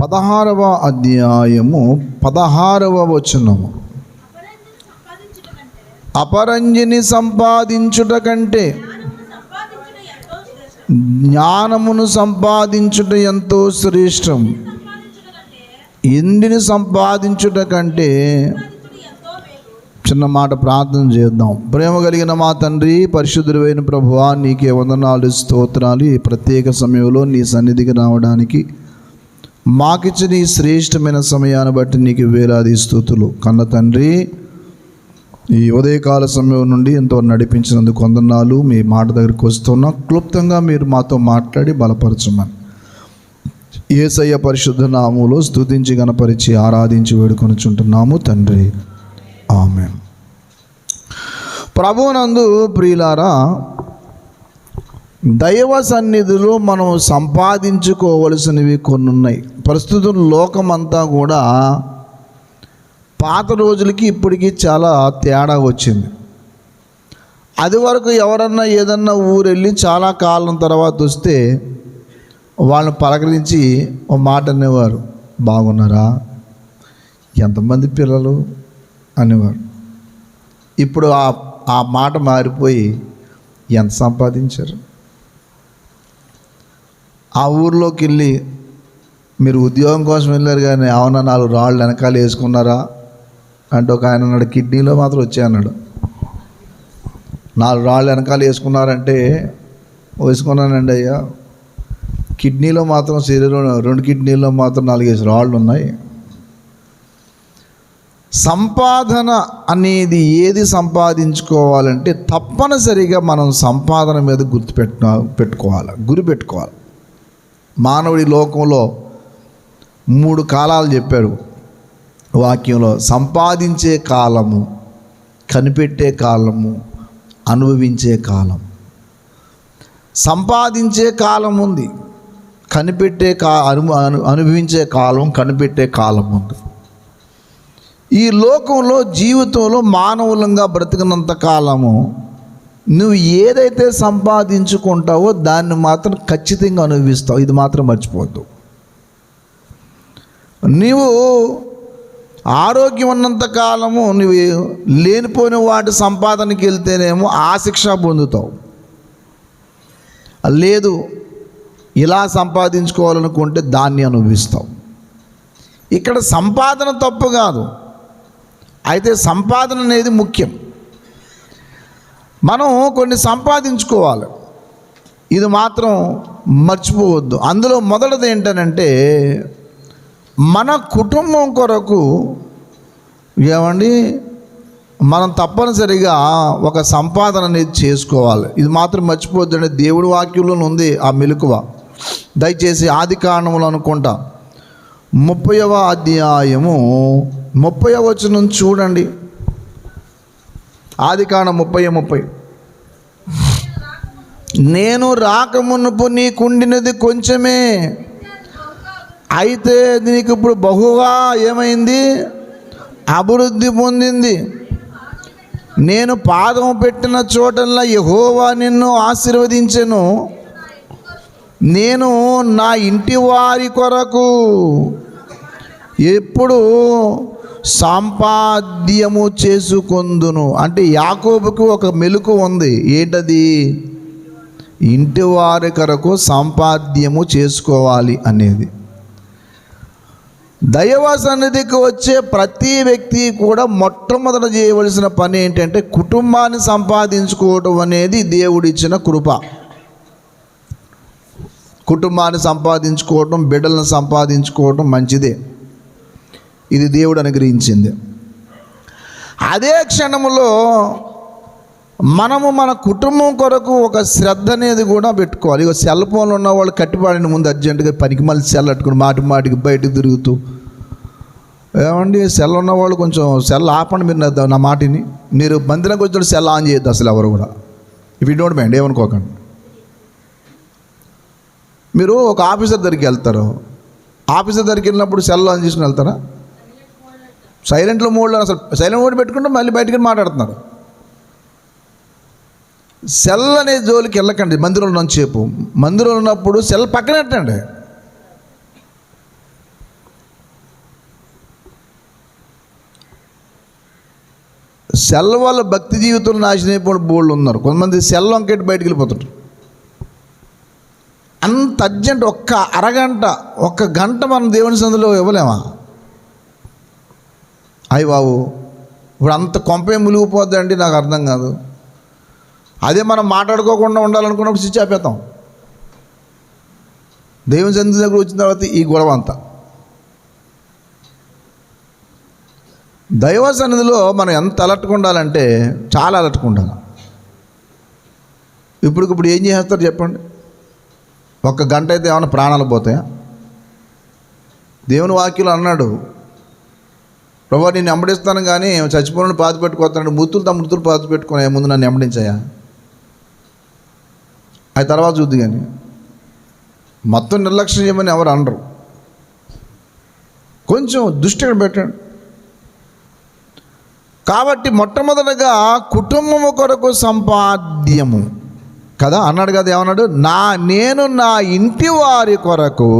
16వ అధ్యాయము 16వ వచనము. అపరంజిని సంపాదించుట కంటే జ్ఞానమును సంపాదించుట ఎంతో శ్రేష్టం. ఇంటిని సంపాదించుట కంటే చిన్న మాట ప్రార్థన చేద్దాం. ప్రేమ కలిగిన మా తండ్రి, పరిశుద్ధుడైన ప్రభువా, నీకే వందనాలు, స్తోత్రాలు. ఈ ప్రత్యేక సమయంలో నీ సన్నిధికి రావడానికి మాకిచ్చిన ఈ శ్రేష్టమైన సమయాన్ని బట్టి నీకు వేలాది స్తుతులు. కన్న తండ్రి, ఈ ఉదయకాల సమయం నుండి ఎంతో నడిపించినందుకు వందనాలు. మీ మాట దగ్గరికి వస్తున్నాం. క్లుప్తంగా మీరు మాతో మాట్లాడి బలపరచమని యేసయ్య పరిశుద్ధ నామములో స్తుతించి గణపరిచి ఆరాధించి వేడుకొనుచుంటున్నాము తండ్రి, ఆమేన్. ప్రభువునందు ప్రియులారా, దైవ సన్నిధిలో మనం సంపాదించుకోవలసినవి కొన్ని ఉన్నాయి. ప్రస్తుతం లోకమంతా కూడా పాత రోజులకి ఇప్పటికీ చాలా తేడా వచ్చింది. అది వరకు ఎవరన్నా ఏదన్నా ఊరెళ్ళి చాలా కాలం తర్వాత వస్తే వాళ్ళని పలకరించి ఓ మాట అనేవారు, బాగున్నారా, ఎంతమంది పిల్లలు అనేవారు. ఇప్పుడు ఆ మాట మారిపోయి ఎంత సంపాదించారు. ఆ ఊర్లోకి వెళ్ళి మీరు ఉద్యోగం కోసం వెళ్ళారు కానీ అవునా 4 రాళ్ళు వెనకాల వేసుకున్నారా అంటే ఒక ఆయన అన్నాడు, కిడ్నీలో మాత్రం వచ్చాయన్నాడు. 4 రాళ్ళు వెనకాల వేసుకున్నారంటే వేసుకున్నానండి అయ్యా, కిడ్నీలో మాత్రం శరీరం 2 కిడ్నీలో మాత్రం 4-5 రాళ్ళు ఉన్నాయి. సంపాదన అనేది ఏది సంపాదించుకోవాలంటే తప్పనిసరిగా మనం సంపాదన మీద గురి పెట్టుకోవాలి. మానవుడి లోకంలో 3 కాలాలు చెప్పారు వాక్యంలో. సంపాదించే కాలము, కనిపెట్టే కాలము, అనుభవించే కాలం. సంపాదించే కాలం ఉంది, కనిపెట్టే అనుభవించే కాలం, కనిపెట్టే కాలం ఉంది. ఈ లోకంలో జీవితంలో మానవులంగా బ్రతికినంత కాలము నువ్వు ఏదైతే సంపాదించుకుంటావో దాన్ని మాత్రం ఖచ్చితంగా అనుభవిస్తావు. ఇది మాత్రం మర్చిపోవద్దు. నీవు ఆరోగ్యం ఉన్నంత కాలము నువ్వు లేనిపోయిన వాటి సంపాదనకి వెళ్తేనేమో ఆ శిక్ష పొందుతావు. లేదు, ఇలా సంపాదించుకోవాలనుకుంటే దాన్ని అనుభవిస్తావు. ఇక్కడ సంపాదన తప్పు కాదు, అయితే సంపాదన అనేది ముఖ్యం. మనం కొన్ని సంపాదించుకోవాలి, ఇది మాత్రం మర్చిపోవద్దు. అందులో మొదటిది ఏంటనంటే మన కుటుంబం కొరకు ఏమండి మనం తప్పనిసరిగా ఒక సంపాదన అనేది చేసుకోవాలి. ఇది మాత్రం మర్చిపోవద్దు అంటే దేవుడి వాక్యంలో ఉంది ఆ మెలకువ. దయచేసి ఆదికాండములు అనుకుంటా 30వ అధ్యాయము 30వ వచనం చూడండి. ఆదికాండం 30:30. నేను రాకమునుపు నీకుండినది కొంచెమే, అయితే నీకు ఇప్పుడు బహుగా ఏమైంది, అభివృద్ధి పొందింది. నేను పాదం పెట్టిన చోటల్లా యెహోవా నిన్ను ఆశీర్వదించెను. నేను నా ఇంటి వారి కొరకు ఎప్పుడు సంపాద్యము చేసుకొందును. అంటే యాకోబుకు ఒక మెలుకు ఉంది. ఏంటది? ఇంటి వారి కొరకు సంపాద్యము చేసుకోవాలి అనేది. దైవ సన్నిధికి వచ్చే ప్రతి వ్యక్తి కూడా మొట్టమొదట చేయవలసిన పని ఏంటంటే కుటుంబాన్ని సంపాదించుకోవటం అనేది దేవుడిచ్చిన కృప. కుటుంబాన్ని సంపాదించుకోవటం, బిడ్డలను సంపాదించుకోవటం మంచిదే, ఇది దేవుడు అనుగ్రహించింది. అదే క్షణంలో మనము మన కుటుంబం కొరకు ఒక శ్రద్ధ అనేది కూడా పెట్టుకోవాలి. ఇక సెల్ ఫోన్లు ఉన్న వాళ్ళు కట్టిపాడిన ముందు అర్జెంటుగా పనికి మళ్ళీ సెల్ అట్టుకుని మాటికి బయటకు తిరుగుతూ, ఏమండి సెల్ ఉన్నవాళ్ళు కొంచెం సెల్ ఆపండి. మీరు నా మాటిని, మీరు మందిరంకి వచ్చినప్పుడు సెల్ ఆన్ చేయొద్దు అసలు ఎవరు కూడా. ఇఫ్ యూ డోంట్ మైండ్, ఏమనుకోకండి. మీరు ఒక ఆఫీసర్ దగ్గరికి వెళ్తారు, ఆఫీసర్ దగ్గరికి వెళ్ళినప్పుడు సెల్ ఆన్ చేసుకుని వెళ్తారా? సైలెంట్లో మోడ్లో, అసలు సైలెంట్ మోడ్ పెట్టుకుంటే మళ్ళీ బయటకు మాట్లాడుతున్నారు. సెల్ అనే జోలికి వెళ్ళకండి. మందిరంలో ఉన్నంతసేపు, మందిరంలో ఉన్నప్పుడు సెల్ పక్కనెట్టండి. సెల్ వల్ల భక్తి జీవితంలో నాశనం అయిపోయిన బోళ్ళు ఉన్నారు. కొంతమంది సెల్ వంకెట్టి బయటికి వెళ్ళిపోతారు. అంత అర్జెంట్ ఒక్క అరగంట ఒక్క గంట మనం దేవుని సందులో ఇవ్వలేమా? అయ్యి బాబు, ఇప్పుడు అంత కొంపే మునిగిపోద్దండి, నాకు అర్థం కాదు. అదే మనం మాట్లాడుకోకుండా ఉండాలనుకున్నప్పుడు స్విచ్ ఆపేస్తాం. దేవుని సన్నిధి దగ్గర వచ్చిన తర్వాత ఈ గొడవ అంతా. దైవ సన్నిధిలో మనం ఎంత అలర్ట్గా ఉండాలంటే చాలా అలర్ట్గా ఉండాలి. ఇప్పుడు ఏం చేస్తారు చెప్పండి? ఒక్క గంట అయితే ఏమైనా ప్రాణాలు పోతాయా? దేవుని వాక్యంలో అన్నాడు, ప్రభు నేను వెంబడిస్తాను కానీ చచ్చిపోయిన పాతి పెట్టుకోతాను, మృతులు పాతి పెట్టుకునే ముందు నన్ను వెంబడించాయా? అది తర్వాత చూద్దు. కానీ మొత్తం నిర్లక్ష్యం చేయమని ఎవరు అనరు. కొంచెం దృష్టిగా పెట్టండి. కాబట్టి మొట్టమొదటిగా కుటుంబము కొరకు సంపాద్యము కదా అన్నాడు కదా. ఏమన్నాడు? నేను నా ఇంటి వారి కొరకు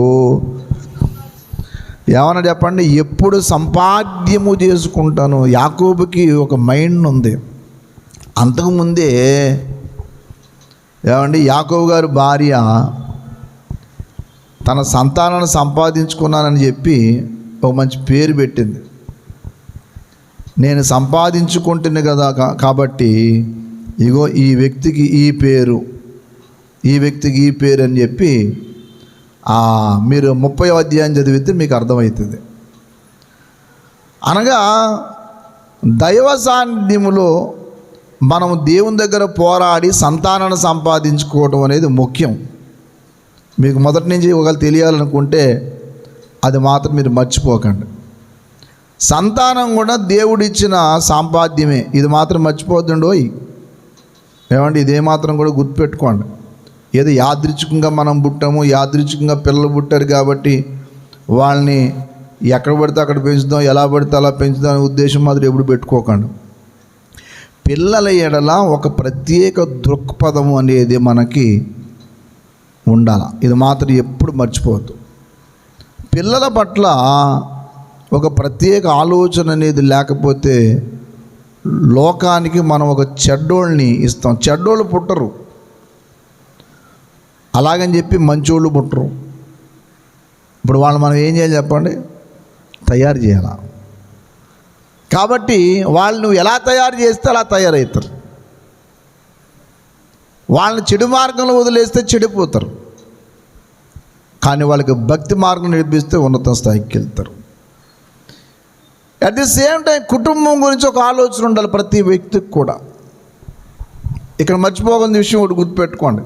ఏమన్నా చెప్పండి, ఎప్పుడు సంపాద్యము చేసుకుంటాను. యాకోబుకి ఒక మైండ్ ఉంది. అంతకుముందే ఏమండి, యాకోబు గారి భార్య తన సంతానాన్ని సంపాదించుకున్నానని చెప్పి ఒక మంచి పేరు పెట్టింది. నేను సంపాదించుకుంటున్నా కదా కాబట్టి ఇగో ఈ వ్యక్తికి ఈ పేరు, ఈ వ్యక్తికి ఈ పేరు అని చెప్పి మీరు 30వ అధ్యాయం చదివితే మీకు అర్థమవుతుంది. అనగా దైవ సాన్నిధ్యములో మనం దేవుని దగ్గర పోరాడి సంతానాన్ని సంపాదించుకోవడం అనేది ముఖ్యం. మీకు మొదటి నుంచి ఒకవేళ తెలియాలనుకుంటే అది మాత్రం మీరు మర్చిపోకండి. సంతానం కూడా దేవుడిచ్చిన సంపాద్యమే, ఇది మాత్రం మర్చిపోతుండోయ్. ఏమండి, ఇదే మాత్రం కూడా గుర్తుపెట్టుకోండి. ఏదో యాదృచ్ఛికంగా మనం పుట్టాము, యాదృచ్ఛికంగా పిల్లలు పుట్టారు కాబట్టి వాళ్ళని ఎక్కడ పడితే అక్కడ పెంచుదాం, ఎలా పడితే అలా పెంచుదాం అనే ఉద్దేశం మాత్రం ఎప్పుడు పెట్టుకోకండి. పిల్లల ఎడల ఒక ప్రత్యేక దృక్పథం అనేది మనకి ఉండాలి. ఇది మాత్రం ఎప్పుడు మర్చిపోవద్దు. పిల్లల పట్ల ఒక ప్రత్యేక ఆలోచన అనేది లేకపోతే లోకానికి మనం ఒక చెడ్డోళ్ళని ఇస్తాం. చెడ్డోళ్ళు పుట్టరు, అలాగని చెప్పి మంచోళ్ళు పుట్టరు. ఇప్పుడు వాళ్ళు మనం ఏం చేయాలి చెప్పండి? తయారు చేయాలి. కాబట్టి వాళ్ళు నువ్వు ఎలా తయారు చేస్తే అలా తయారవుతారు. వాళ్ళని చెడు మార్గంలో వదిలేస్తే చెడిపోతారు. కానీ వాళ్ళకి భక్తి మార్గం నేర్పిస్తే ఉన్నత స్థాయికి వెళ్తారు. అట్ ది సేమ్ టైం కుటుంబం గురించి ఒక ఆలోచన ఉండాలి ప్రతి వ్యక్తికి కూడా. ఇక్కడ మర్చిపోకుండా విషయం ఒకటి గుర్తుపెట్టుకోండి,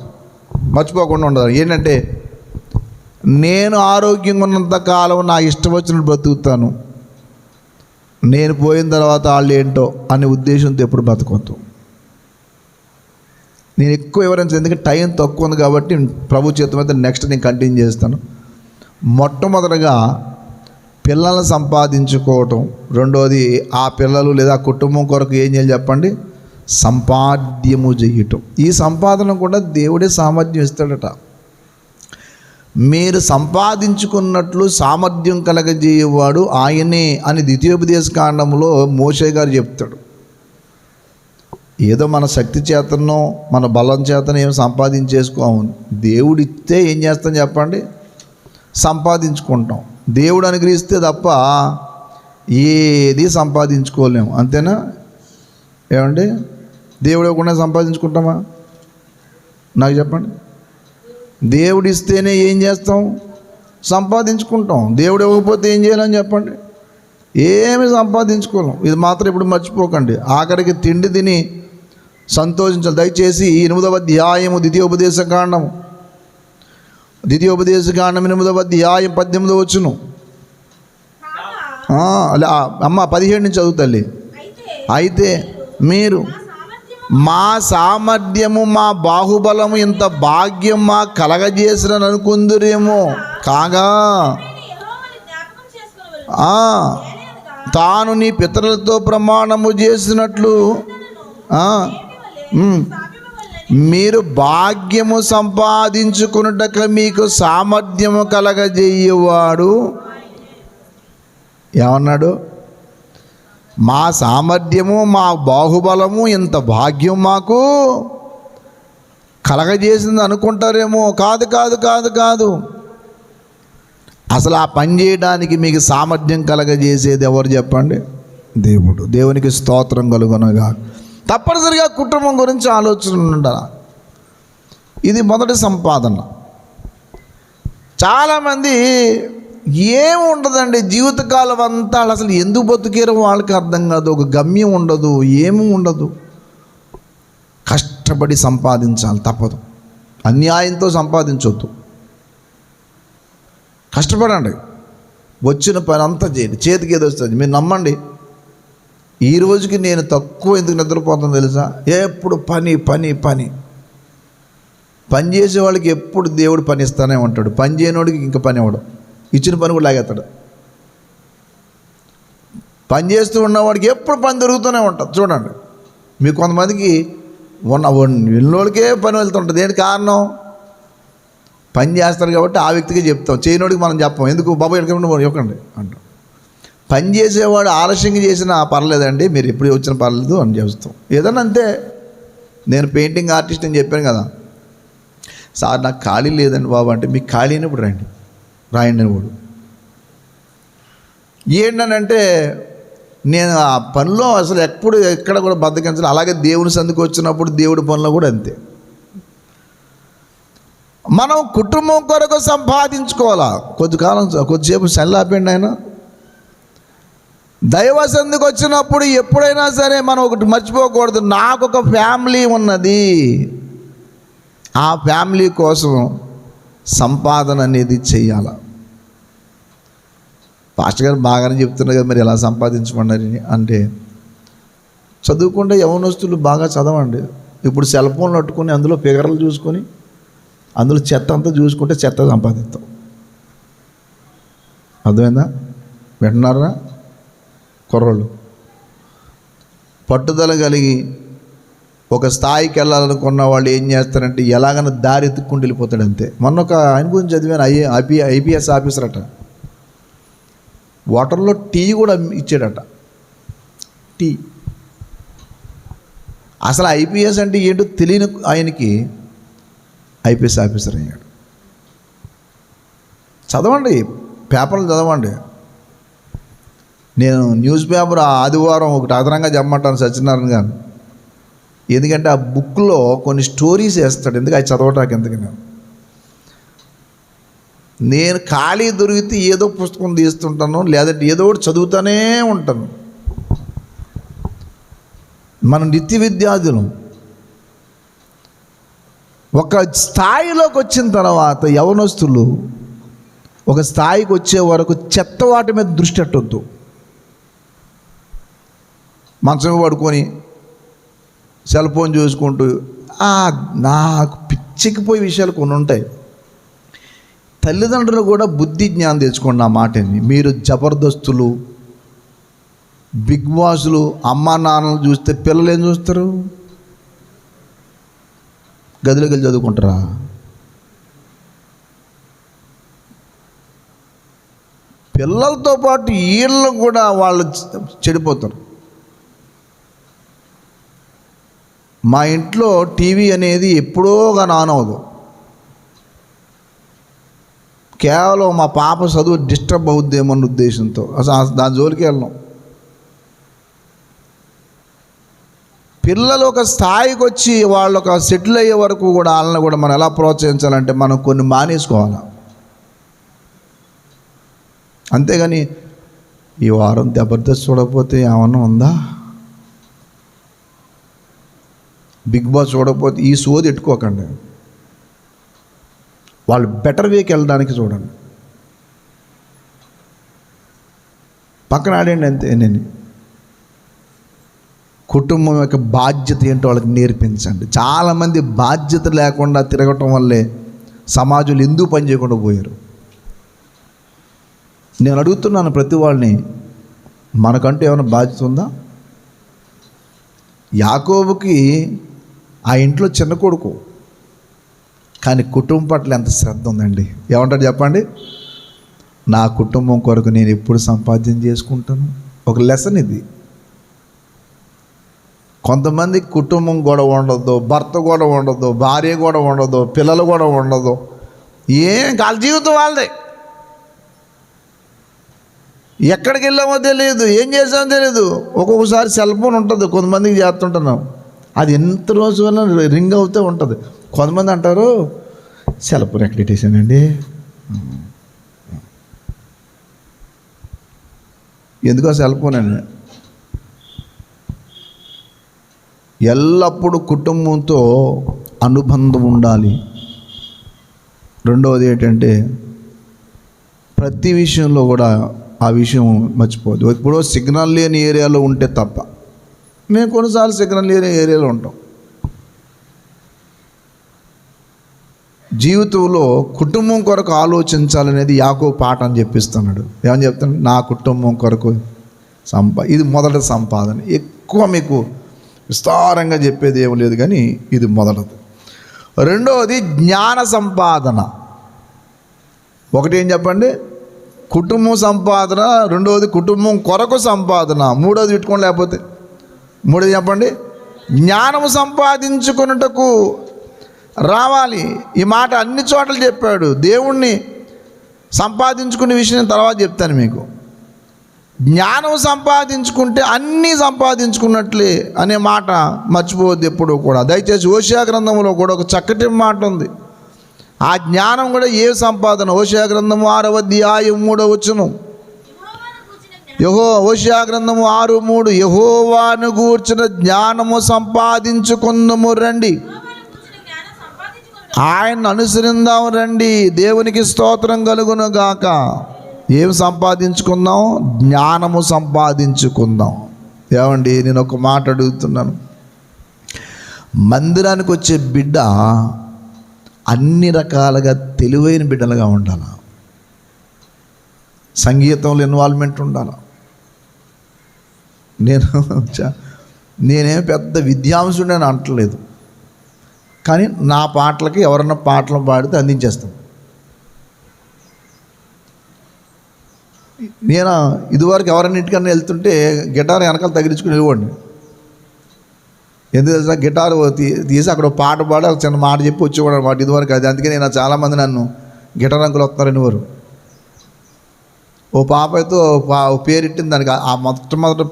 మర్చిపోకుండా ఉండాలి. ఏంటంటే, నేను ఆరోగ్యంగా ఉన్నంత కాలం నా ఇష్టం వచ్చినట్టు బ్రతుకుతాను, నేను పోయిన తర్వాత వాళ్ళు ఏంటో అనే ఉద్దేశంతో ఎప్పుడు బ్రతకొద్దు. నేను ఎక్కువ వివరించను, ఎందుకంటే టైం తక్కువ ఉంది కాబట్టి ప్రభు చేత మీద నెక్స్ట్ నేను కంటిన్యూ చేస్తాను. మొట్టమొదటిగా పిల్లల్ని సంపాదించుకోవటం, రెండోది ఆ పిల్లలు లేదా కుటుంబం కొరకు ఏం చేయాలి చెప్పండి? సంపాద్యము చేయటం. ఈ సంపాదన కూడా దేవుడే సామర్థ్యం ఇస్తాడట. మీరు సంపాదించుకున్నట్లు సామర్థ్యం కలగజేయవాడు ఆయనే అని ద్వితీయోపదేశ కాండంలో మోషే గారు చెప్తాడు. ఏదో మన శక్తి చేతనో మన బలం చేతనో ఏం సంపాదించేసుకోము. దేవుడిస్తే ఏం చేస్తాం చెప్పండి? సంపాదించుకుంటాం. దేవుడు అనుగ్రహిస్తే తప్ప ఏది సంపాదించుకోలేము. అంతేనా? ఏమండి, దేవుడు ఇవ్వకుండా సంపాదించుకుంటామా? నాకు చెప్పండి. దేవుడు ఇస్తేనే ఏం చేస్తాం? సంపాదించుకుంటాం. దేవుడు ఇవ్వకపోతే ఏం చేయాలని చెప్పండి? ఏమి సంపాదించుకోలేం. ఇది మాత్రం ఇప్పుడు మర్చిపోకండి. ఆఖరికి తిండి తిని సంతోషించాలి. దయచేసి ఈ 8వ అధ్యాయము ద్వితీయోపదేశకాండం 8వ అధ్యాయం 18వ వచనం. అమ్మ 17 నుంచి చదువుతల్లి. అయితే మీరు మా సామర్థ్యము మా బాహుబలము ఇంత భాగ్యం మా కలగజేసిన అనుకుందురేమో, కాగా తాను నీ పితరులతో ప్రమాణము చేసినట్లు మీరు భాగ్యము సంపాదించుకున్నట మీకు సామర్థ్యము కలగజేయవాడు ఏమన్నాడు? మా సామర్థ్యము, మా బాహుబలము, ఇంత భాగ్యం మాకు కలగజేసింది అనుకుంటారేమో. కాదు కాదు కాదు కాదు. అసలు ఆ పని చేయడానికి మీకు సామర్థ్యం కలగజేసేది ఎవరు చెప్పండి? దేవుడు. దేవునికి స్తోత్రం కలుగునగా. తప్పనిసరిగా కుటుంబం గురించి ఆలోచన ఉండాలి. ఇది మొదటి సంపాదన. చాలామంది ఏమి ఉండదండి, జీవితకాలం అంతా అసలు ఎందుకు బతుకేరో వాళ్ళకి అర్థం కాదు. ఒక గమ్యం ఉండదు, ఏమీ ఉండదు. కష్టపడి సంపాదించాలి, తప్పదు. అన్యాయంతో సంపాదించొద్దు. కష్టపడండి, వచ్చిన పని అంతా చేయండి. చేతికి ఏది వస్తుంది మీరు నమ్మండి. ఈ రోజుకి నేను తక్కువ ఎందుకు నిద్రపోతాను తెలుసా? ఎప్పుడు పని పని పని. పని చేసే వాళ్ళకి ఎప్పుడు దేవుడు పని ఇస్తానే ఉంటాడు. పని చేయనోడికి ఇంకా పని ఇవ్వడు, ఇచ్చిన పని కూడా లాగేస్తాడు. పని చేస్తూ ఉన్నవాడికి ఎప్పుడు పని దొరుకుతూనే ఉంటుంది. చూడండి, మీకు కొంతమందికి వెళ్ళినోడికే పని వెళ్తుంటుంది. దేనికి కారణం? పని చేస్తారు కాబట్టి ఆ వ్యక్తికి చెప్తాం, చేయనోడికి మనం చెప్పాం. ఎందుకు బాబు ఇవ్వకండి అంటాం. పని చేసేవాడు ఆలస్యంగా చేసినా పర్లేదండి, మీరు ఎప్పుడు వచ్చినా పర్లేదు అని చెప్తాం. ఏదన్నా అంతే. నేను పెయింటింగ్ ఆర్టిస్ట్ అని చెప్పాను కదా, సార్ నాకు ఖాళీ లేదండి బాబు అంటే, మీకు ఖాళీ అయినప్పుడు రండి, రాయండి అని వాడు. ఏంటనంటే నేను ఆ పనిలో అసలు ఎక్కడ కూడా బద్దకించాలి. అలాగే దేవుని సందుకు వచ్చినప్పుడు దేవుడి పనిలో కూడా అంతే. మనం కుటుంబం కొరకు సంపాదించుకోవాలా. కొద్దిసేపు సెల్లాపండి ఆయన. దైవ సందుకు వచ్చినప్పుడు ఎప్పుడైనా సరే మనం ఒకటి మర్చిపోకూడదు, నాకు ఒక ఫ్యామిలీ ఉన్నది. ఆ ఫ్యామిలీ కోసం సంపాదన అనేది చెయ్యాల. పాస్టర్ గారు బాగానే చెప్తున్నారు కదా, మరి ఎలా సంపాదించమన్నారు అంటే, చదువుకుంటే యవనస్తులు బాగా చదవండి. ఇప్పుడు సెల్ ఫోన్లు పట్టుకొని అందులో ఫిగర్లు చూసుకొని అందులో చెత్త అంతా చూసుకుంటే చెత్త సంపాదిస్తాం. అర్థమైందా? వింటున్నారా కుర్రోళ్ళు? పట్టుదల కలిగి ఒక స్థాయికి వెళ్ళాలనుకున్న వాళ్ళు ఏం చేస్తారంటే ఎలాగైనా దారి ఎత్తుక్కుంటూ వెళ్ళిపోతాడు అంతే. మొన్న ఒక ఆయన గురించి చదివాను, ఐపీఎస్ ఆఫీసర్ అట. వాటర్లో టీ కూడా ఇచ్చాడట. టీ. అసలు ఐపీఎస్ అంటే ఏంటో తెలియని ఆయనకి ఐపీఎస్ ఆఫీసర్ అయ్యాడు. చదవండి, పేపర్లు చదవండి. నేను న్యూస్ పేపర్ ఆదివారం ఒకటి అదనంగా చెప్పమంటాను సత్యనారాయణ గారు. ఎందుకంటే ఆ బుక్లో కొన్ని స్టోరీస్ వేస్తాడు. ఎందుకు అది చదవటానికి? ఎందుకని నేను ఖాళీ దొరికితే ఏదో పుస్తకం తీస్తుంటాను, లేదంటే ఏదో ఒకటి చదువుతూనే ఉంటాను. మన నిత్య విద్యార్థులు ఒక స్థాయిలోకి వచ్చిన తర్వాత యవనస్తులు ఒక స్థాయికి వచ్చే వరకు చెత్త వాటి మీద దృష్టి పెట్టొద్దు. మంచం పడుకొని సెల్ ఫోన్ చూసుకుంటూ నాకు పిచ్చికిపోయే విషయాలు కొన్ని ఉంటాయి. తల్లిదండ్రులు కూడా బుద్ధి జ్ఞానం తెచ్చుకోండి నా మాటని. మీరు జబర్దస్తులు, బిగ్ బాసులు, అమ్మా నాన్నలు చూస్తే పిల్లలు ఏం చూస్తారు? గదిలోకి వెళ్ళి చదువుకుంటారా? పిల్లలతో పాటు వీళ్ళు కూడా వాళ్ళు చెడిపోతారు. మా ఇంట్లో టీవీ అనేది ఎప్పుడో కానీ ఆన్ అవ్వదు. కేవలం మా పాప చదువు డిస్టర్బ్ అవుద్దేమో అన్న ఉద్దేశంతో అసలు దాని జోలికి వెళ్ళాం. పిల్లలు ఒక స్థాయికి వచ్చి వాళ్ళు ఒక సెటిల్ అయ్యే వరకు కూడా వాళ్ళని కూడా మనం ఎలా ప్రోత్సహించాలంటే మనం కొన్ని మానేసుకోవాలి. అంతేగాని ఈ వారం జబర్దస్త్ చూడకపోతే ఏమన్నా ఉందా, బిగ్ బాస్ చూడకపోతే ఈ సోది ఎట్టుకోకండి. వాళ్ళు బెటర్ వేకి వెళ్ళడానికి చూడండి. పక్కన ఆడండి అంతే. నేను కుటుంబం యొక్క బాధ్యత ఏంటో వాళ్ళకి నేర్పించండి. చాలామంది బాధ్యత లేకుండా తిరగటం వల్లే సమాజంలో ఎందుకు పని చేయకుండా పోయారు. నేను అడుగుతున్నాను ప్రతి వాళ్ళని, మనకంటూ ఏమైనా బాధ్యత ఉందా? యాకోబుకి ఆ ఇంట్లో చిన్న కొడుకు, కానీ కుటుంబం పట్ల ఎంత శ్రద్ధ ఉందండి. ఏమంటారు చెప్పండి? నా కుటుంబం కొరకు నేను ఎప్పుడు సంపాద్యం చేసుకుంటాను. ఒక లెసన్ ఇది. కొంతమందికి కుటుంబం కూడా ఉండదు, భర్త కూడా ఉండదు, భార్య కూడా ఉండదు, పిల్లలు కూడా ఉండదు. వాళ్ళ జీవితం వాళ్ళదే. ఎక్కడికి వెళ్ళామో తెలియదు, ఏం చేసామో తెలియదు. ఒక్కొక్కసారి సెల్ ఫోన్ ఉంటుంది, కొంతమందికి చేస్తుంటున్నాం. అది ఎంత రోజు వల్ల రింగ్ అవుతూ ఉంటుంది. కొంతమంది అంటారు, సెల్ ఫోన్ ఎక్కడ పెట్టేసానండి. ఎందుకో సెల్ ఫోన్ అండి. ఎల్లప్పుడూ కుటుంబంతో అనుబంధం ఉండాలి. రెండవది ఏంటంటే, ప్రతి విషయంలో కూడా ఆ విషయం మర్చిపోదు. ఇప్పుడు సిగ్నల్ లేని ఏరియాలో ఉంటే తప్ప. మేము కొన్నిసార్లు సిగ్నల్ లేని ఏరియాలో ఉంటాం. జీవితంలో కుటుంబం కొరకు ఆలోచించాలనేది యాకోబు పాఠం చెప్పిస్తున్నాడు. ఏమని చెప్తాడు? నా కుటుంబం కొరకు ఇది మొదటి సంపాదన. ఎక్కువ మీకు విస్తారంగా చెప్పేది ఏమి లేదు, కానీ ఇది మొదటిది. రెండవది జ్ఞాన సంపాదన. ఒకటి ఏం చెప్పండి? కుటుంబం సంపాదన. రెండవది కుటుంబం కొరకు సంపాదన. మూడవది పెట్టుకోండి, లేకపోతే మూడవది చెప్పండి, జ్ఞానము సంపాదించుకున్నటకు రావాలి. ఈ మాట అన్ని చోట్ల చెప్పాడు. దేవుణ్ణి సంపాదించుకునే విషయం తర్వాత చెప్తాను మీకు. జ్ఞానం సంపాదించుకుంటే అన్నీ సంపాదించుకున్నట్లే అనే మాట మర్చిపోవద్దు ఎప్పుడు కూడా. దయచేసి హోషేయ గ్రంథంలో కూడా ఒక చక్కటి మాట ఉంది. ఆ జ్ఞానం కూడా ఏ సంపాదన? హోషేయ గ్రంథము 6వ అధ్యాయం 3వ వచనం. హోషేయ గ్రంథము 6:3, యెహోవాను గూర్చిన జ్ఞానము సంపాదించుకుందాము రండి, ఆయన్ని అనుసరిందాం రండి, దేవునికి స్తోత్రం కలుగును గాక. ఏం సంపాదించుకుందాం? జ్ఞానము సంపాదించుకుందాం. ఏమండి, నేను ఒక మాట అడుగుతున్నాను. మందిరానికి వచ్చే బిడ్డ అన్ని రకాలుగా తెలివైన బిడ్డలుగా ఉండాలి. సంగీతంలో ఇన్వాల్వ్మెంట్ ఉండాలి. నేనేం పెద్ద విద్యాంసుడు అని అంటలేదు, కానీ నా పాటలకి ఎవరన్నా పాటలు పాడితే అందించేస్తాను. నేను ఇదివరకు ఎవరైనా ఇంటికన్నా వెళ్తుంటే గిటార్ వెనకాల తగిలించుకుని వెళ్ళిపోండి. ఎందుకు తెలుసా? గిటార్ తీసి అక్కడ పాట పాడి ఒక చిన్న మాట చెప్పి వచ్చేవాడు అనమాట ఇదివరకు. అది అందుకే నేను చాలామంది నన్ను గిటార్ అంకులు వస్తున్నారని వారు. ఓ పాప అయితే పేరెట్టింది దానికి. ఆ మొట్టమొదటి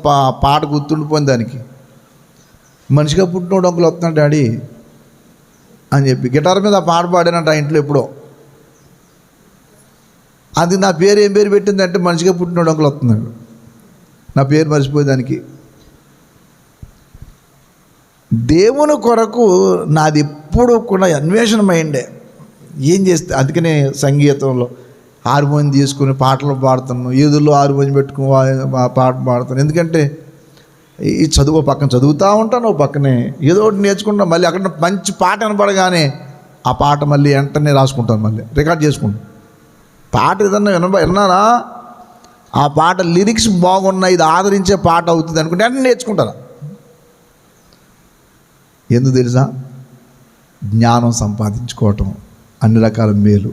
పాట గుర్తుండిపోయింది దానికి. మనిషిగా పుట్టినోడు అంకులు వస్తున్నాడు డాడీ అని చెప్పి గిటార్ మీద ఆ పాట పాడానంట ఆ ఇంట్లో ఎప్పుడో. అది నా పేరు ఏం పేరు పెట్టిందంటే మనిషిగా పుట్టినోడు అంకులు వస్తున్నాడు. నా పేరు మర్చిపోయేదానికి. దేవుని కొరకు నాది ఎప్పుడు కూడా అన్వేషణ మైండే. ఏం చేస్తే అందుకనే సంగీతంలో హార్మోనియం తీసుకుని పాటలు పాడుతున్నాను, ఏదుల్లో హార్మోనియం పెట్టుకుని పాట పాడుతాను. ఎందుకంటే ఈ చదువు పక్కన చదువుతూ ఉంటాను, పక్కనే ఏదో ఒకటి నేర్చుకుంటాను. మళ్ళీ అక్కడ మంచి పాట వినపడగానే ఆ పాట మళ్ళీ వెంటనే రాసుకుంటాను, మళ్ళీ రికార్డ్ చేసుకుంటాను. పాట ఏదన్నా విన్నారా, ఆ పాట లిరిక్స్ బాగున్నాయి, ఇది ఆదరించే పాట అవుతుంది అనుకుంటే వెంటనే నేర్చుకుంటారా. ఎందుకు తెలుసా? జ్ఞానం సంపాదించుకోవటం అన్ని రకాల మేలు.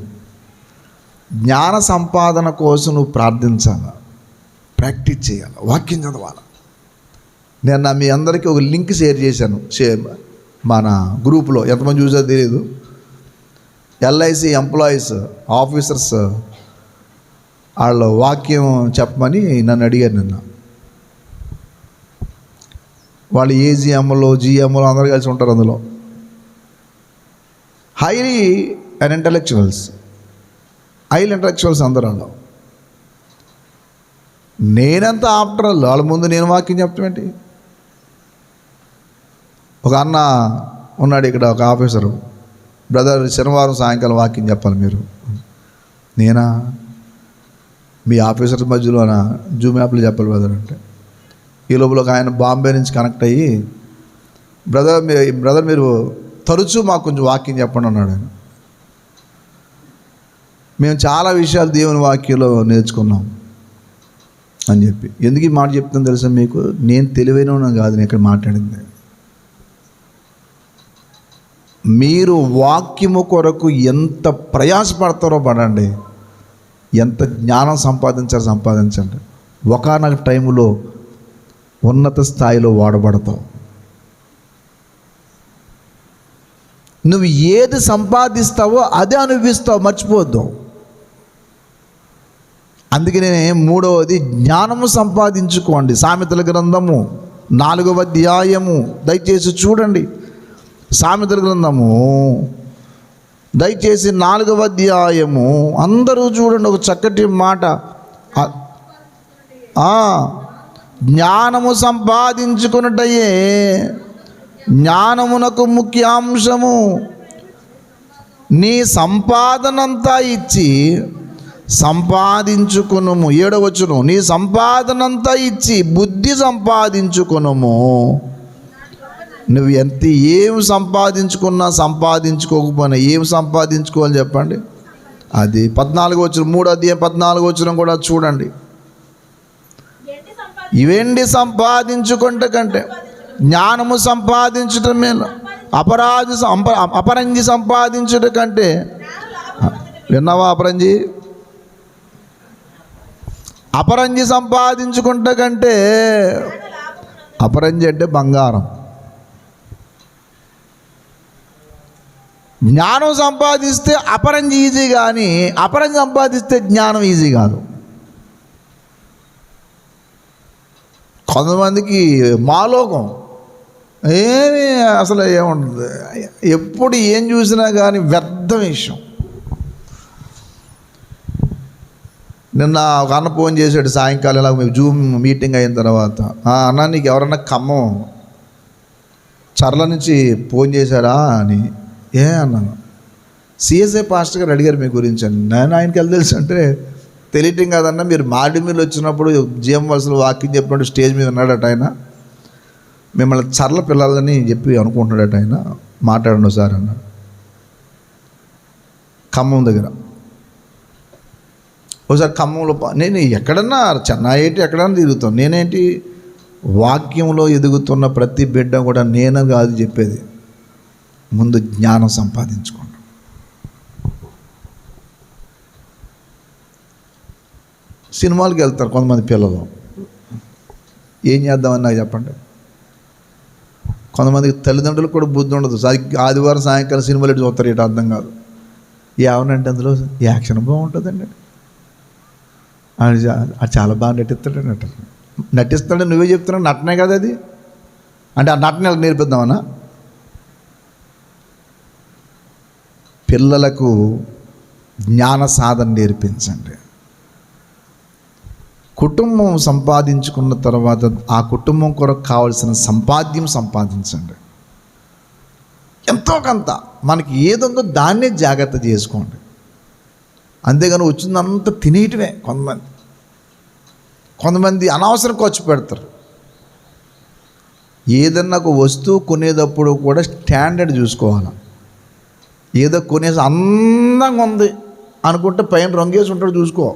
జ్ఞాన సంపాదన కోసం నువ్వు ప్రార్థించాలి, ప్రాక్టీస్ చేయాలి, వాక్యం చదవాలి. నేను మీ అందరికీ ఒక లింక్ షేర్ చేశాను మన గ్రూప్లో. ఎంతమంది చూసారో తెలియదు. ఎల్ఐసి ఎంప్లాయీస్ ఆఫీసర్స్ వాళ్ళ వాక్యం చెప్పమని నన్ను అడిగారు నిన్న. వాళ్ళు ఏజీఎంలో జిఎంలో అందరూ కలిసి ఉంటారు అందులో. హైలీ ఇంటలెక్చువల్స్ అందరూ వాళ్ళు. నేనంతా ఆఫ్టర్ ఆల్ వాళ్ళ ముందు నేను వాక్యం చెప్తామేంటి? ఒక అన్న ఉన్నాడు ఇక్కడ, ఒక ఆఫీసరు. బ్రదర్ శనివారం సాయంకాలం వాక్యం చెప్పాలి మీరు. నేనా? మీ ఆఫీసర్స్ మధ్యలోన జూమ్ యాప్లో చెప్పాలి బ్రదర్ అంటే, ఈ లోపల ఒక ఆయన బాంబే నుంచి కనెక్ట్ అయ్యి, బ్రదర్ మీరు తరచూ మాకు కొంచెం వాక్యం చెప్పండి అన్నాడు ఆయన. మేము చాలా విషయాలు దేవుని వాక్యంలో నేర్చుకున్నాం అని చెప్పి. ఎందుకు ఈ మాట చెప్తాను తెలుసా మీకు? నేను తెలివైన కాదు నేను ఇక్కడ మాట్లాడింది. మీరు వాక్యము కొరకు ఎంత ప్రయాసపడతారో పడండి, ఎంత జ్ఞానం సంపాదించండి. ఒకానొక టైంలో ఉన్నత స్థాయిలో వాడబడతాం. నువ్వు ఏది సంపాదిస్తావో అదే అనుభవిస్తావు, మర్చిపోద్దు. అందుకనే మూడవది జ్ఞానము సంపాదించుకోండి. సామెతల గ్రంథము 4వ అధ్యాయము దయచేసి చూడండి. సామెతల గ్రంథము దయచేసి 4వ అధ్యాయము అందరూ చూడండి. ఒక చక్కటి మాట, జ్ఞానము సంపాదించుకున్నట్టయే జ్ఞానమునకు ముఖ్యాంశము. నీ సంపాదనంతా ఇచ్చి సంపాదించుకునుము. 7వ వచనం, నీ సంపాదనంతా ఇచ్చి బుద్ధి సంపాదించుకునుము. నువ్వు ఏం సంపాదించుకున్నా సంపాదించుకోకపోయినా ఏం సంపాదించుకోవాలి చెప్పండి? అది 14వ వచనం, 3వ అధ్యాయం 14వ వచనం కూడా చూడండి. ఇవేంటి సంపాదించుకుంట కంటే జ్ఞానము సంపాదించటం మేలు, అపరంజి సంపాదించడం కంటే. విన్నావా? అపరంజి సంపాదించుకుంట కంటే, అపరంజి అంటే బంగారం. జ్ఞానం సంపాదిస్తే అపరంజి ఈజీ, కానీ అపరంజి సంపాదిస్తే జ్ఞానం ఈజీ కాదు. కొంతమందికి మాలోకం ఏమి అసలు ఏముంటుంది, ఎప్పుడు ఏం చూసినా కానీ వ్యర్థ విషయం. నిన్న ఒక అన్న ఫోన్ చేశాడు సాయంకాలం, ఇలా మేము జూమ్ మీటింగ్ అయిన తర్వాత, అన్న నీకు ఎవరన్నా ఖమ్మం చర్ల నుంచి ఫోన్ చేశారా అని. ఏ అన్నాను, సిఎస్ఐ పాస్టర్ గారు అడిగారు మీ గురించి అని. నేను ఆయనకి ఎలా తెలుసు అంటే, తెలియటం కాదన్నా, మీరు మాడిమిల్లు వచ్చినప్పుడు జీఎం వలసలు వాకింగ్ చెప్పినప్పుడు స్టేజ్ మీద ఉన్నాడట ఆయన, మిమ్మల్ని చర్ల పిల్లలని చెప్పి అనుకుంటున్నాడట ఆయన, మాట్లాడండి సార్ అన్నాడు. ఖమ్మం దగ్గర ఒకసారి ఖమ్మంలో నేను ఎక్కడన్నా చెన్నై ఏంటి ఎక్కడన్నా తిరుగుతాను. నేనేంటి వాక్యంలో ఎదుగుతున్న ప్రతి బిడ్డ కూడా నేను కాదు చెప్పేది, ముందు జ్ఞానం సంపాదించుకోండి. సినిమాలకు వెళ్తారు కొంతమంది పిల్లలు, ఏం చేద్దామని నాకు చెప్పండి. కొంతమందికి తల్లిదండ్రులకు కూడా బుద్ధి ఉండదు. ఆదివారం సాయంకాలం సినిమాలు ఎటు చూస్తారు, ఇటు అర్థం కాదు. ఏమనంటే అందులో యాక్షన్ బాగుంటుందండి, అది చాలా బాగా నటిస్తాడు. నువ్వే చెప్తున్నావు నటనే కదా అది, అంటే ఆ నటన నేర్పిద్దామన్నా. పిల్లలకు జ్ఞాన సాధన నేర్పించండి. కుటుంబం సంపాదించుకున్న తర్వాత ఆ కుటుంబం కొరకు కావాల్సిన సంపాద్యం సంపాదించండి. ఎంతో కొంత మనకి ఏదుందో దాన్నే జాగ్రత్త చేసుకోండి. అంతేగాని వచ్చిందంతా తినేయటమే. కొంతమంది అనవసరం ఖర్చు పెడతారు. ఏదన్నా ఒక వస్తువు కొనేటప్పుడు కూడా స్టాండర్డ్ చూసుకోవాలి. ఏదో కొనేసి అందంగా ఉంది అనుకుంటే పైన రంగేసి ఉంటాడు, చూసుకో.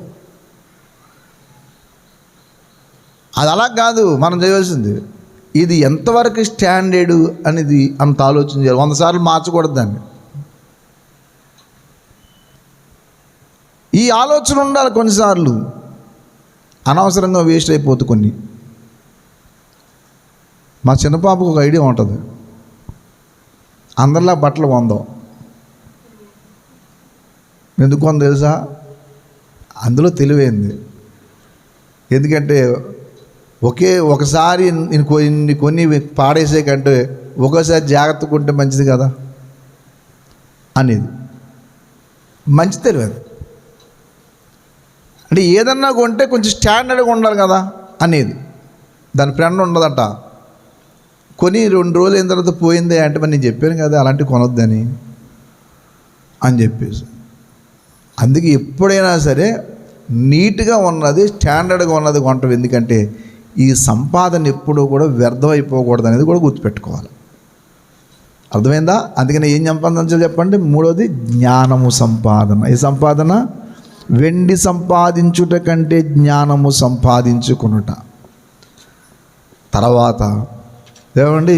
అది అలా కాదు మనం చేయవలసింది. ఇది ఎంతవరకు స్టాండర్డు అనేది అంత ఆలోచన చేయాలి. 100 సార్లు మార్చకూడదు దాన్ని. ఈ ఆలోచన ఉండాలి. కొన్నిసార్లు అనవసరంగా వేస్ట్ అయిపోతుంది కొన్ని. మా చిన్న పాపకు ఒక ఐడియా ఉంటుంది, అందరిలా బట్టలు కొందాం. ఎందుకు కొందో తెలుసా? అందులో తెలివైంది. ఎందుకంటే ఒకసారి నేను కొన్ని పాడేసే కంటే ఒక్కోసారి జాగ్రత్తగా ఉంటే మంచిది కదా అనేది మంచి తెలియదు. అంటే ఏదన్నా కొంటే కొంచెం స్టాండర్డ్గా ఉండాలి కదా అనేది. దాని ఫ్రెండ్ ఉండదట, కొని 2 రోజులు అయిన తర్వాత పోయిందే అంటే, మరి నేను చెప్పాను కదా అలాంటివి కొనొద్దని అని చెప్పేసి. అందుకే ఎప్పుడైనా సరే నీట్గా ఉన్నది, స్టాండర్డ్గా ఉన్నది కొంటాం. ఎందుకంటే ఈ సంపాదన ఎప్పుడూ కూడా వ్యర్థమైపోకూడదు అనేది కూడా గుర్తుపెట్టుకోవాలి. అర్థమైందా? అందుకని ఏం సంపాదించాలి చెప్పండి? మూడోది జ్ఞానము సంపాదన. ఈ సంపాదన వెండి సంపాదించుట కంటే జ్ఞానము సంపాదించుకునుట. తర్వాత ఏమండి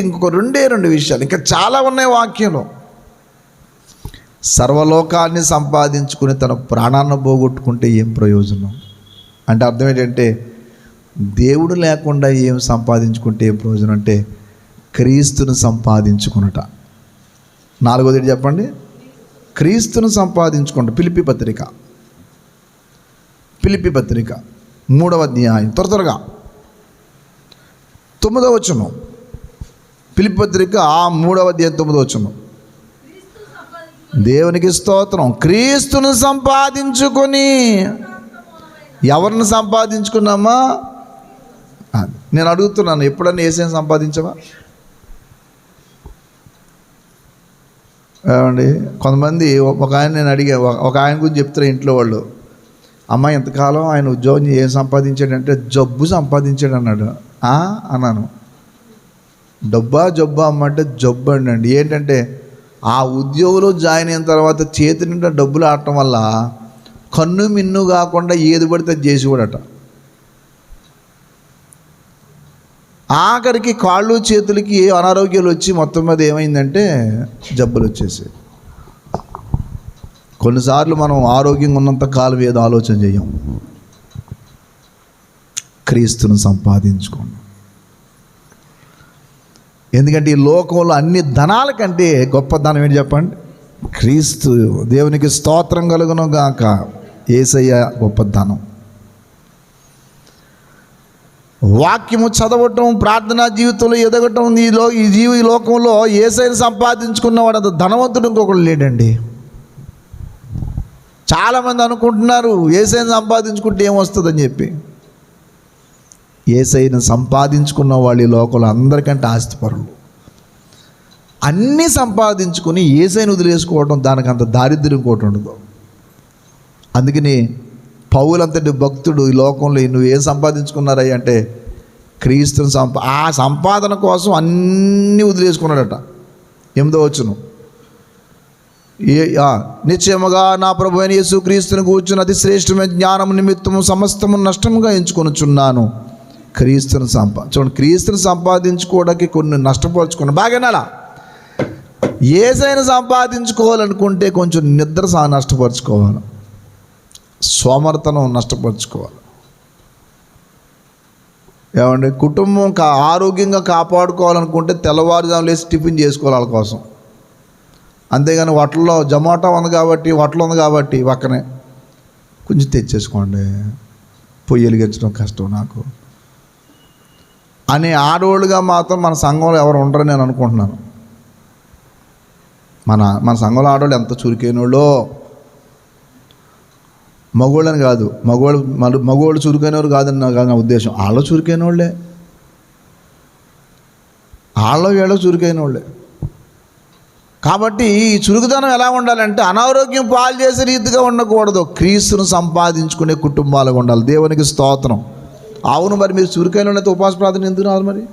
ఇంకొక 2 విషయాలు, ఇంకా చాలా ఉన్నాయి వాక్యంలో. సర్వలోకాన్ని సంపాదించుకుని తన ప్రాణాన్ని పోగొట్టుకుంటే ఏం ప్రయోజనం అంటే అర్థం ఏంటంటే, దేవుడు లేకుండా ఏం సంపాదించుకుంటే ఏం ప్రయోజనం అంటే క్రీస్తును సంపాదించుకునుట. 4వది చెప్పండి, క్రీస్తును సంపాదించుకోండి. ఫిలిప్పీ పత్రిక 3వ అధ్యాయం త్వరగా 9వ వచనం. ఫిలిప్పీ పత్రిక 3వ అధ్యాయం 9వ వచనం. దేవునికి స్తోత్రం. క్రీస్తును సంపాదించుకొని. ఎవరిని సంపాదించుకున్నామా? నేను అడుగుతున్నాను, ఎప్పుడన్నా యేసుని సంపాదించవా? ఏమండి, కొంతమంది ఒక ఆయన, నేను అడిగా, ఒక ఆయన గురించి చెప్తారు ఇంట్లో వాళ్ళు, అమ్మ ఎంతకాలం ఆయన ఉద్యోగం ఏం సంపాదించాడంటే జబ్బు సంపాదించాడు అన్నాడు. అన్నాను, జబ్బా అమ్మంటే జబ్బు అండి. ఏంటంటే ఆ ఉద్యోగంలో జాయిన్ అయిన తర్వాత చేతి నిండా డబ్బులు ఆడటం వల్ల కన్ను మిన్ను కాకుండా ఏది పడితే చేసేవాడట. ఆఖరికి కాళ్ళు చేతులకి అనారోగ్యాలు వచ్చి మొత్తం మీద ఏమైందంటే జబ్బులు వచ్చేసాయి. కొన్నిసార్లు మనం ఆరోగ్యంగా ఉన్నంత కాలం ఏదో ఆలోచన చేయం. క్రీస్తును సంపాదించుకోండి. ఎందుకంటే ఈ లోకంలో అన్ని ధనాల కంటే గొప్ప ధనం ఏంటి చెప్పండి? క్రీస్తు. దేవునికి స్తోత్రం కలుగును గాక. యేసయ్య గొప్ప ధనం. వాక్యము చదవటం, ప్రార్థనా జీవితంలో ఎదగటం, ఈ లోకంలో యేసయ్యను సంపాదించుకున్నవాడు అంత ధనవంతుడు ఇంకొకడు లేడండి. చాలామంది అనుకుంటున్నారు యేసయ్యను సంపాదించుకుంటే ఏమొస్తుందని చెప్పి. యేసయ్యను సంపాదించుకున్న వాళ్ళు ఈ లోకంలో అందరికంటే ఆస్తిపరులు. అన్నీ సంపాదించుకొని యేసయ్యను వదిలేసుకోవడం, దానికి అంత దారిద్ర్యం ఇంకోటి ఉండదు. అందుకని పౌలంతటి భక్తుడు ఈ లోకంలో నువ్వు ఏం సంపాదించుకున్నారయ్య అంటే క్రీస్తుని ఆ సంపాదన కోసం అన్నీ వదిలేసుకున్నాడట. 8వ వచనం. నిశ్చయముగా నా ప్రభు అయిన యేసు క్రీస్తుని కూర్చుని అతి శ్రేష్టమైన జ్ఞానము నిమిత్తము సమస్తము నష్టముగా ఎంచుకొనుచున్నాను. క్రీస్తుని చూడండి, క్రీస్తుని సంపాదించుకోవడానికి కొన్ని నష్టపరుచుకున్నాను. బాగానే అలా యేసయ్యను సంపాదించుకోవాలనుకుంటే కొంచెం నిద్ర నష్టపరుచుకోవాలి, సోమర్తనం నష్టపరుచుకోవాలి. ఏమండి, కుటుంబం ఆరోగ్యంగా కాపాడుకోవాలనుకుంటే తెల్లవారుజాము లేసి టిఫిన్ చేసుకోవాలి వాళ్ళ కోసం. అంతేగాని వాటిల్లో జొమాటో ఉంది కాబట్టి పక్కనే కొంచెం తెచ్చేసుకోండి, పొయ్యి వెలిగించడం కష్టం నాకు అనే ఆడవాళ్ళుగా మాత్రం మన సంఘంలో ఎవరు ఉండరు నేను అనుకుంటున్నాను. మన సంఘంలో ఆడవాళ్ళు ఎంత చురుకైన వాళ్ళు. మగవాళ్ళని కాదు, మగవాళ్ళు చురుకైనవారు కాదని నా ఉద్దేశం. వాళ్ళు చురుకైన వాళ్ళే, వీళ్ళు చురుకైన వాళ్ళే. కాబట్టి ఈ చురుకుదనం ఎలా ఉండాలంటే అనారోగ్యం పాలు చేసే రీతిగా ఉండకూడదు. క్రీస్తును సంపాదించుకునే కుటుంబాలుగా ఉండాలి. దేవునికి స్తోత్రం. అవును, మరి మీరు చురుకైన వాళ్ళైతే ఉపవాస ప్రార్థన ఎందుకు రాదు? మరి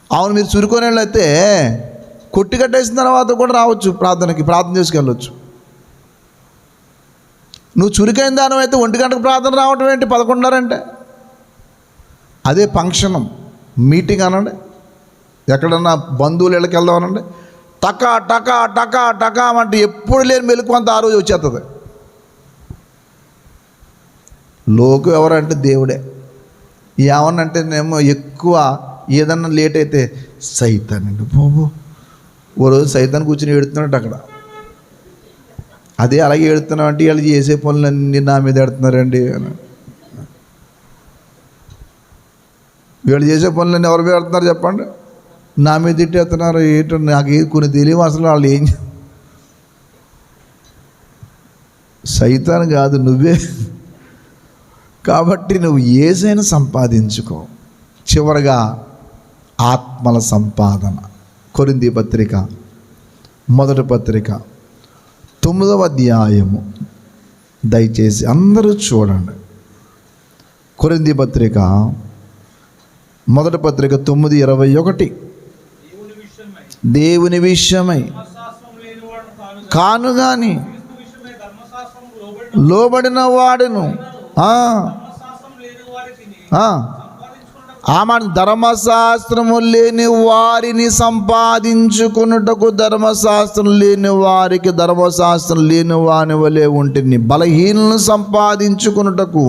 అవును, మీరు చురుకైన వాళ్ళైతే కొట్టి కట్టేసిన తర్వాత కూడా రావచ్చు, ప్రార్థన చేసుకెళ్ళవచ్చు. నువ్వు చురుకైన దానం అయితే 1 గంటకు ప్రార్థన రావటం ఏంటి? 11:30 అదే ఫంక్షన్ మీటింగ్ అనండి, ఎక్కడన్నా బంధువులు ఇళ్ళకి వెళ్దాం అనండి, టకా టకా టకా టకా అంటే ఎప్పుడు లేని మెలకు అంత ఆ రోజు వచ్చేస్తుంది. లోకు ఎవరంటే దేవుడే. ఏమన్నంటే నేమో ఎక్కువ ఏదన్నా లేట్ అయితే సైతాన్ అండి బాబు, ఓ రోజు సైతాన్ కూర్చొని ఏడుతున్నాడు అక్కడ. అదే అలాగే ఏడుతున్నావు అంటే వాళ్ళు చేసే పనులన్నీ నా మీద ఎడుతున్నారండి అని. వీళ్ళు చేసే పనులన్నీ ఎవరి మీద ఎడుతున్నారు చెప్పండి? నా మీద తిట్టేస్తున్నారు. ఏంటో నాకు కొన్ని తెలియదు అసలు. వాళ్ళు ఏం సైతాన్ కాదు, నువ్వే. కాబట్టి నువ్వు యేసయ్యను సంపాదించుకో. చివరగా ఆత్మల సంపాదన. కొరింథీ పత్రిక 9వ అధ్యాయము దయచేసి అందరూ చూడండి. కొరింథీ పత్రిక 9:21. దేవుని విషయమై కానుగాని లోబడిన వాడును ధర్మశాస్త్రము లేని వారిని సంపాదించుకున్నటకు ధర్మశాస్త్రం లేని వారికి ధర్మశాస్త్రం లేని వాని వలె ఉంటుంది. బలహీనలను సంపాదించుకున్నటకు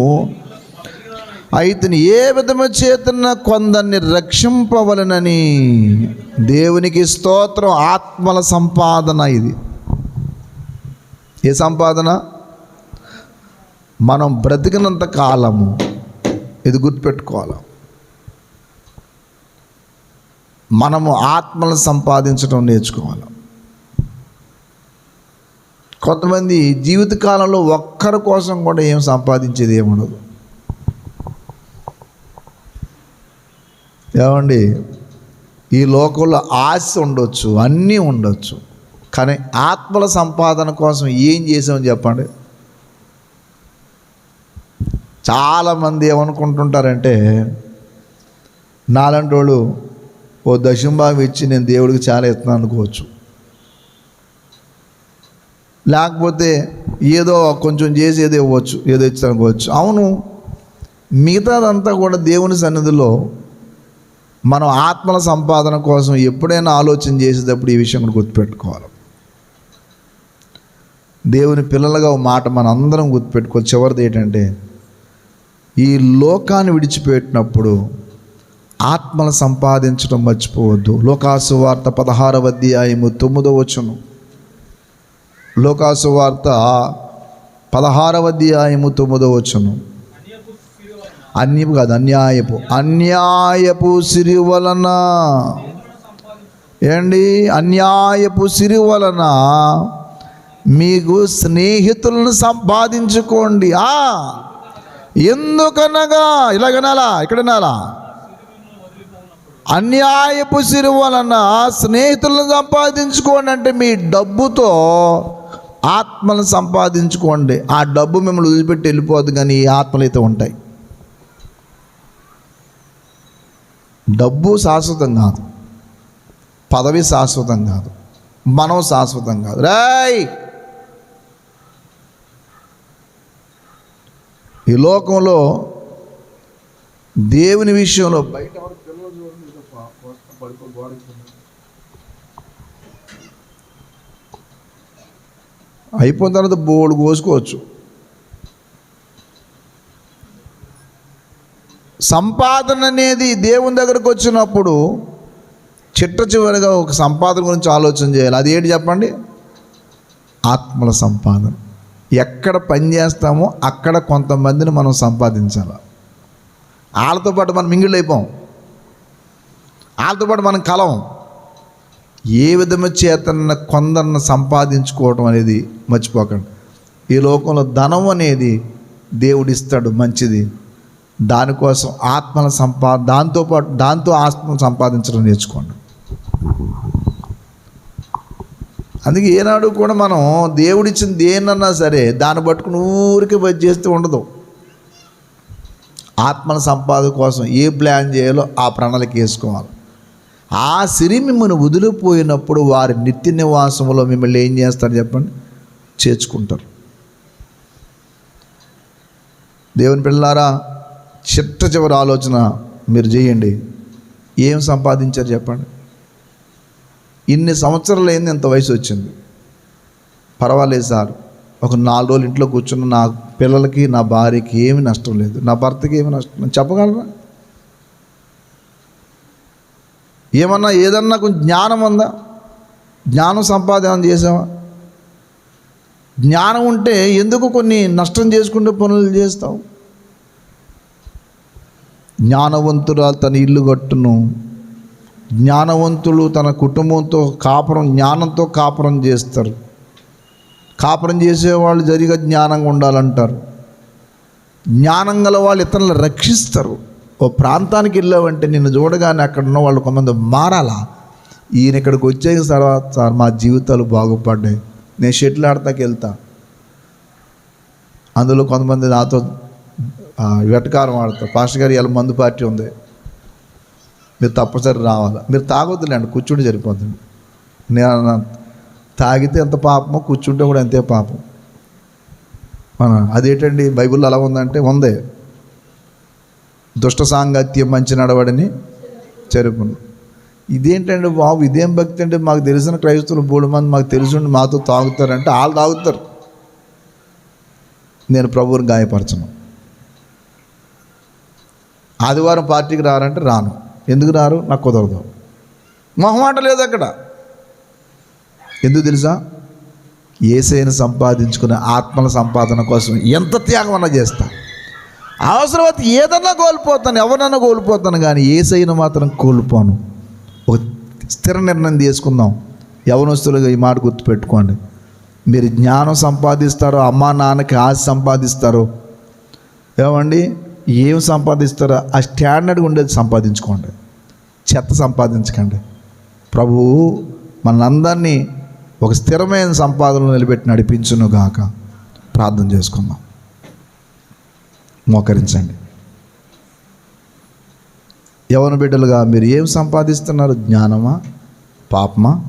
అయితే ఏ విధము చేతన కొందరిని రక్షింపవలనని. దేవునికి స్తోత్రం. ఆత్మల సంపాదన ఇది. ఏ సంపాదన? మనం బ్రతికినంత కాలము ఇది గుర్తుపెట్టుకోవాలి. మనము ఆత్మలను సంపాదించడం నేర్చుకోవాలి. కొంతమంది జీవితకాలంలో ఒక్కరి కోసం కూడా ఏం సంపాదించేది ఏముండదు. ఏమండి, ఈ లోకంలో ఆశ ఉండొచ్చు, అన్నీ ఉండొచ్చు, కానీ ఆత్మల సంపాదన కోసం ఏం చేసామని చెప్పండి. చాలామంది ఏమనుకుంటుంటారంటే, నాలాంటి వాళ్ళు ఓ దశంభాగం ఇచ్చి నేను దేవుడికి చాలా ఇస్తున్నాను అనుకోవచ్చు. లేకపోతే ఏదో కొంచెం చేసి ఏదో ఇవ్వచ్చు, ఏదో ఇచ్చాను అనుకోవచ్చు. అవును, మిగతాదంతా కూడా దేవుని సన్నిధిలో మనం ఆత్మల సంపాదన కోసం ఎప్పుడైనా ఆలోచన చేసేటప్పుడు ఈ విషయం కూడా గుర్తుపెట్టుకోవాలి. దేవుని పిల్లలుగా ఒక మాట మన అందరం గుర్తుపెట్టుకోవాలి. చివరిది ఏంటంటే, ఈ లోకాన్ని విడిచిపెట్టినప్పుడు ఆత్మలు సంపాదించడం మర్చిపోవద్దు. లోకాసు వార్త 16వ అధ్యాయము 9వ వచనం. లోకాసు వార్త 16వ అధ్యాయము 9వ వచనం. అన్యాయపు సిరి వలన ఏండి? అన్యాయపు సిరి వలన మీకు స్నేహితులను సంపాదించుకోండి. ఎందుకనగా ఇలాగనాలా, ఇక్కడనాలా, అన్యాయపు సిరి వలన స్నేహితులను సంపాదించుకోండి అంటే మీ డబ్బుతో ఆత్మలను సంపాదించుకోండి. ఆ డబ్బు మిమ్మల్ని వదిలిపెట్టి వెళ్ళిపోదు, కానీ ఈ ఆత్మలు అయితే ఉంటాయి. డబ్బు శాశ్వతం కాదు, పదవి శాశ్వతం కాదు, మనం శాశ్వతం కాదు. ఈ లోకంలో దేవుని విషయంలో బయట అయిపోయిన తర్వాత బోర్డు కోసుకోవచ్చు. సంపాదన అనేది దేవుని దగ్గరకు వచ్చినప్పుడు చిట్ట చివరిగా ఒక సంపాదన గురించి ఆలోచన చేయాలి. అది ఏంటి చెప్పండి? ఆత్మల సంపాదన. ఎక్కడ పని చేస్తామో అక్కడ కొంతమందిని మనం సంపాదించాలి. వాళ్ళతో పాటు మనం మింగిళ్ళు అయిపోం, వాళ్ళతో పాటు మనం కలం. ఏ విధమైన చేతన కొందరిని సంపాదించుకోవడం అనేది మర్చిపోకండి. ఈ లోకంలో ధనం అనేది దేవుడిస్తాడు, మంచిది. దానికోసం ఆత్మల దాంతో ఆత్మను సంపాదించడం నేర్చుకోండి. అందుకే ఏనాడు కూడా మనం దేవుడిచ్చిన దేన్నన్నా సరే దాన్ని పట్టుకుని ఊరికి బతి చేస్తూ ఉండదు. ఆత్మల సంపాదన కోసం ఏ ప్లాన్ చేయాలో ఆ ప్రణాళిక వేసుకోవాలి. ఆ సిరి మిమ్మల్ని వదిలిపోయినప్పుడు వారి నిత్య నివాసంలో మిమ్మల్ని ఏం చేస్తారు చెప్పండి? చేర్చుకుంటారు. దేవుని పిల్లారా, చిట్ట చివరి ఆలోచన మీరు చేయండి. ఏం సంపాదించారు చెప్పండి? ఇన్ని సంవత్సరాలు అయింది, ఇంత వయసు వచ్చింది, పర్వాలేదు సార్, ఒక 4 రోజులు ఇంట్లో కూర్చున్న నా పిల్లలకి నా భార్యకి ఏమి నష్టం లేదు, నా భర్తకి ఏమి నష్టం చెప్పగలరా? ఏదన్నా కొంచెం జ్ఞానం ఉందా? జ్ఞానం సంపాదన చేసావా? జ్ఞానం ఉంటే ఎందుకు కొన్ని నష్టం చేసుకుంటే పనులు చేస్తావు? జ్ఞానవంతురాలు తన ఇల్లు కట్టును, జ్ఞానవంతులు తన కుటుంబంతో జ్ఞానంతో కాపురం చేస్తారు. కాపురం చేసేవాళ్ళు జరిగా జ్ఞానంగా ఉండాలంటారు. జ్ఞానం గల వాళ్ళు ఇతరులను రక్షిస్తారు. ఓ ప్రాంతానికి వెళ్ళావంటే నిన్ను చూడగానే అక్కడ ఉన్న వాళ్ళు కొంతమంది మారాలా. ఈయన ఇక్కడికి వచ్చే తర్వాత సార్ మా జీవితాలు బాగుపడ్డాయి, నేను షటిల్ ఆడతాకి వెళ్తా. అందులో కొంతమంది నాతో వెటకారం ఆడతారు. పాస్టర్ గారు ఇలా మందు పార్టీ ఉంది, మీరు తప్పనిసరి రావాలి. మీరు తాగొద్దులేండి, కూర్చుంటే సరిపోతుంది. నేను తాగితే ఎంత పాపమో కూర్చుంటే కూడా అంతే పాపం. అదేంటండి బైబిల్లో అలా ఉందంటే ఉంది. దుష్ట సాంగత్యం మంచి నడవడని చెరుపును. ఇదేంటండి బాబు, ఇదేం భక్తి అంటే? మాకు తెలిసిన క్రైస్తవులు 3 మంది మాకు తెలుసుండి మాతో తాగుతారంటే వాళ్ళు తాగుతారు. నేను ప్రభువుని గాయపరచను. ఆదివారం పార్టీకి రారంటే రాను. ఎందుకు రారు? నాకు కుదరదు. మొహమాట లేదు అక్కడ. ఎందుకు తెలుసా? యేసయ్యను సంపాదించుకునే ఆత్మల సంపాదన కోసం ఎంత త్యాగం అన్నా చేస్తా. అవసరమైతే ఏదన్నా కోల్పోతాను, ఎవరన్నా కోల్పోతాను, కానీ యేసయ్యను మాత్రం కోల్పోను. ఒక స్థిర నిర్ణయం తీసుకుందాం. యవనస్తులుగా ఈ మాట గుర్తుపెట్టుకోండి. మీరు జ్ఞానం సంపాదిస్తారో, అమ్మా నాన్నకి ఆశ సంపాదిస్తారో, ఏమండి ఏం సంపాదిస్తారో ఆ స్టాండర్డ్గా ఉండేది సంపాదించుకోండి. చెత్త సంపాదించకండి. ప్రభువు మనందరినీ ఒక స్థిరమైన సంపాదనలు నిలబెట్టి నడిపించును గాక. ప్రార్థన చేసుకుందాం. మోకరించండి. యవ్వన బిడ్డలుగా మీరు ఏం సంపాదిస్తున్నారు? జ్ఞానమా, పాపమా?